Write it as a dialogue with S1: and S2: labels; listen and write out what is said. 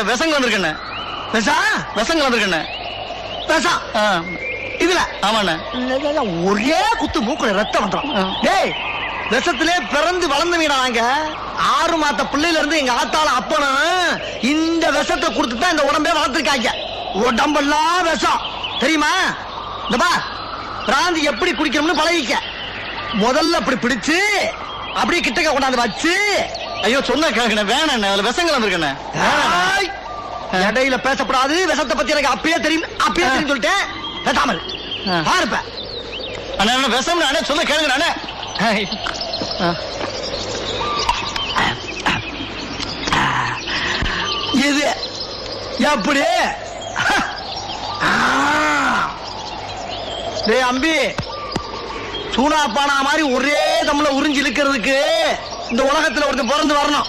S1: விஷங்கள் வந்திருக்கண்ணே. விஷங்கள் வந்திருக்கண்ணே. இதுல ஆமாண்ணே.
S2: ஒரே குத்து மூக்குல ரத்தம் வந்துடும். டேய், விஷத்திலே பிறந்து வளர்ந்தவீடா நாங்க. 6 மாத பிள்ளையில இருந்து எங்க ஆத்தால அப்பனும் இந்த விஷத்தை கொடுத்துதான் இந்த உடம்பே வளர்த்துருக்காங்க. உடம்பெல்லாம் விஷம் தெரியுமா? இந்த பா, பிராந்தி எப்படி குடிக்கணும்னு பழகிக்க. முதல்ல அப்படி பிடிச்சு அப்படியே கிட்டக்க கொண்டாந்து வச்சு.
S1: ஐயோ சொன்ன கேட்கணும் வேணாண்ணே. அதுல விஷங்கள் வந்திருக்கண்ணே.
S2: இடையில பேசப்படாது. விஷத்தை பத்தி எனக்கு அப்பயே தெரியும் சொல்லிட்டேன். பேசாமல் பாருப்ப.
S1: அண்ணா விஷம் அண்ணே, சொல்ல கேளுங்க அண்ணே.
S2: இது எப்படி? டேய் அம்பி, சூனா பானா மாதிரி ஒரே தம்ல உறிஞ்சி இழுக்கிறதுக்கு இந்த உலகத்துல ஒருத்தன் பிறந்து வரணும்.